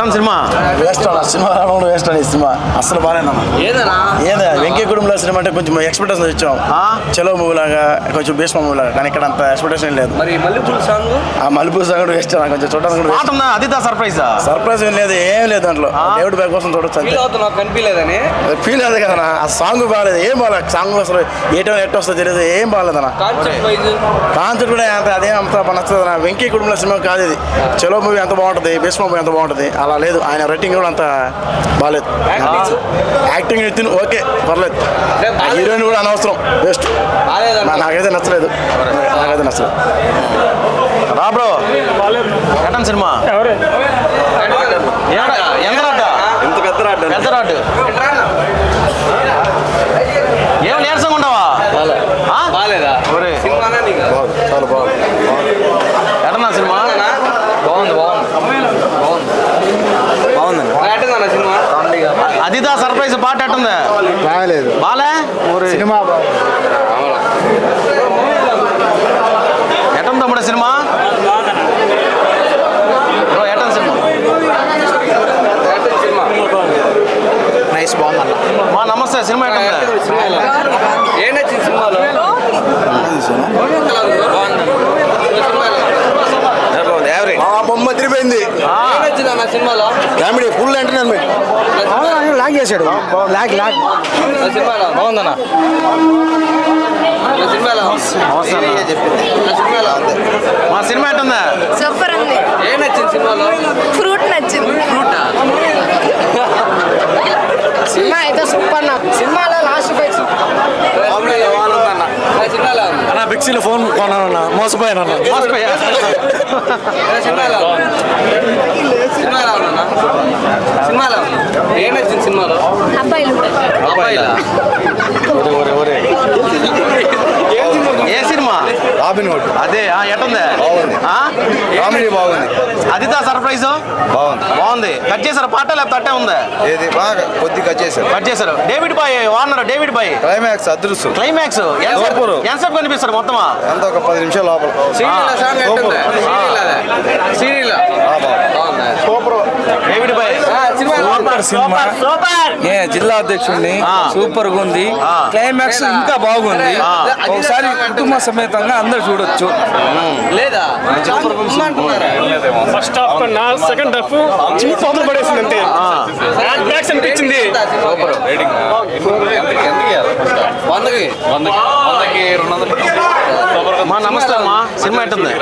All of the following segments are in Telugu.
ఎట్టం సినిమా వేస్ట్ అన్న సినిమా వేస్ట్ అని సినిమా అసలు బాగాలేదన్న. ఏదా వెంకయ్య కుటుంబంలో సినిమా అంటే కొంచెం ఎక్స్పెక్టేషన్ ఇచ్చాం. చలో మూవీ లాగా కొంచెం భీష్మ మూవీ లాగా, కానీ ఇక్కడ అంత ఎక్స్పెక్టేషన్ లేదు. మరి మల్లెపూల సాంగ్ ఆ మల్లెపూల సాంగ్ వేస్ట్ అన్న, కొంచెం చూడడానికి అదిదా సర్ప్రైజ్ సర్ప్రైజ్ ఏం లేదు, ఏం లేదు దాంట్లో. దేవుడి బ్యాగ్ కోసం చూడొచ్చు అంతే. కనిపించలేదని ఫీల్ అదే కదా. ఆ సాంగ్ బాగాలేదు, ఏం బాగాలేదు సాంగ్. అసలు ఎట్ వస్తుందో తెలియదు, ఏం బాగాలేదన్న. కాన్సెప్ట్ కూడా అంత అదేం అంత నచ్చదు. వెంకయ్య కుటుంబంలో సినిమా కాదు ఇది. చలో మూవీ ఎంత బాగుంటుంది, భీష్మ మూవీ ఎంత బాగుంటుంది, అలా లేదు. ఆయన రైటింగ్ కూడా అంత బాగాలేదు. యాక్టింగ్ ఎత్తిన ఓకే పర్లేదు, హీరోయిన్ కూడా అనవసరం, వేస్ట్. నాకైతే నచ్చలేదు. రా బ్రో ఎట్టం సినిమా ఇంత పెద్ద రాడ్డు ఏం నీరసంగా ఉండవా? బాగాలేదా సినిమానా నీకు? చాలా బాగుంది. ఎట్టన్నా సినిమా? ఎట్టందన్న సినిమా? అదిదా సర్ప్రైజ్ పాట ఎట్టుంది? బాగాలేదు. బాలే సినిమా ఎట్టం తమ్ముడు సినిమా? ఎట్టం సినిమా? నైస్ బాగుందన్న. మా నమస్తే. సినిమా ఎట్టుంది? ఏం నచ్చింది సినిమాలో? బొమ్మ తిరిగిపోయింది. ఏం నచ్చింది అన్న సినిమాలో? Comedy full entertainment. లాగ్ చేశాడు. లాగ్ సినిమాలో బాగుందన్న. సినిమాలో మా సినిమా ఎట్టుందా? సూపర్ ఉంది. ఏం నచ్చింది సినిమాలో? ఫ్రూట్ నచ్చింది. ఫ్రూటా? సినిమా అయితే సూపర్. సినిమాలో లాస్ట్ ఫైట్ సినిమాలో అన్న బిక్సీలో ఫోన్ కొన్నానన్న, మోసపోయానన్న. సినిమాలో ఏం నచ్చింది సినిమాలో? అబ్బాయిలు అబ్బాయిలా? ఏ సినిమా? Robin hood. అదే ఎట్టుంది? కామెడీ బాగుంది. అదిదా సర్ప్రైజ్ బాగుంది. కట్ చేశారు పాట లేకపోతే అట్టే ఉందా? ఏది బాగా కొద్ది కట్ చేశారు. డేవిడ్ బాయ్ వార్నర్. డేవిడ్ బాయ్ క్లైమాక్స్ అదృష్టం. క్లైమాక్స్ ఎంతసేపు కనిపిస్తారు మొత్తమా? ఎంత ఒక 10 నిమిషాలు లోపల. సీరియల్ డేవిడ్ బాయ్ జిల్లా అధ్యక్షుడిని సూపర్ గా ఉంది. క్లైమాక్స్ ఇంకా బాగుంది. ఒకసారి కుటుంబ సమేతంగా అందరు చూడొచ్చు. లేదా ఫస్ట్ హాఫ్ కన్నా సెకండ్ హాఫ్ చిన్న తొందర పడేసింది అంతే. మ్యాక్స్ అనిపించింది. మా నమస్తే అమ్మా. సినిమా ఎట్టుంది?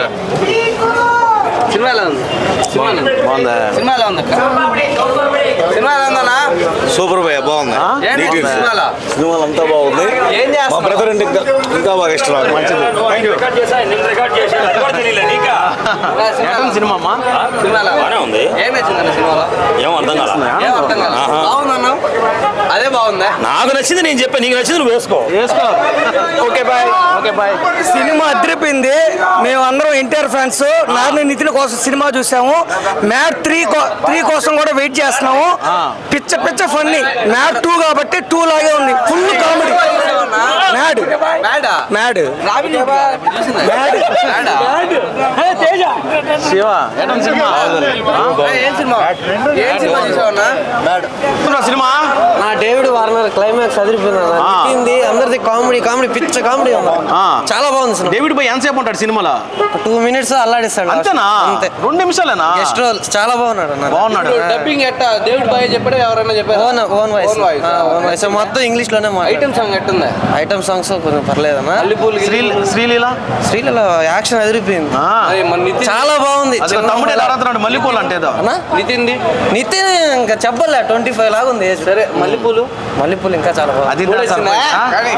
సినిమాలో ఉంది. బాగుందా? సినిమాలో ఉంది. సినిమాలో ఉందన్నా? సూపర్ బాయ్ బాగుంది. సినిమాలో సినిమాలు అంతా బాగుంది. ఏం మా చేస్తా? బ్రదర్ అంటే ఇంకా బాగా ఇష్టం. మంచిది. ఎట్టం సినిమా అమ్మా? సినిమాలో ఉంది. ఏం నచ్చిందన్న సినిమాలో? ఏం అర్థం కాల. ఏం అర్థం కాదు. బాగుందన్నా? అదే బాగుందా? నాకు నచ్చింది నేను చెప్పా, నీకు నచ్చింది నువ్వు వేసుకో. Okay bye. సినిమా అదిరిపోయింది. మేము అందరం ఎన్టీఆర్ ఫ్యాన్స్. నాని నితిన్ కోసం సినిమా చూసాము. మ్యాట్ 3 కోసం కూడా వెయిట్ చేస్తున్నాము. పిచ్చ ఫన్నీ. మ్యాట్ 2 కాబట్టి 2 లాగే ఉంది. Full comedy. మ్యాడ్ శివ ఎట్టం సినిమా? ఏం సినిమా చూసావన్నా? సినిమా నా డేవిడ్ వార్నర్ క్లైమాక్స్ అదిరిపోయింది. అందరిది కామెడీ పిచ్చ కామెడీ ఉంది. చాలా బాగుంది సినిమా. డేవిడ్ బాయ్ ఎంతసేపు ఉంటాడు సినిమాలో? 2 minutes అల్లాడిస్తాడు. అంతేనా? అంతే. 2 నిమిషాలేనా? గెస్ట్ రోల్ చాలా బాగున్నాడు. డబ్బింగ్ ఎట్టా? దేవుడి బాయ్ చెప్పాడు, ఎవరైనా చెప్పారు? ఓన్ వాయిస్ మొత్తం ఇంగ్లీష్ లోనే. ఐటమ్ సాంగ్ ఎట్టుంది? ఐటమ్ సాంగ్స్ కొంచెం పర్లేదన్నా. శ్రీలీల యాక్షన్ అదిరిపోయింది. చాలా బాగుంది. తమ్ముడు ఎలా రాస్తున్నాడు? మల్లెపూలు అంటే ఏదో నితిన్ ఇంకా చెప్పలే 25 లాగా ఉంది. సరే మల్లెపూలు ఇంకా చాలా బాగుంది. అది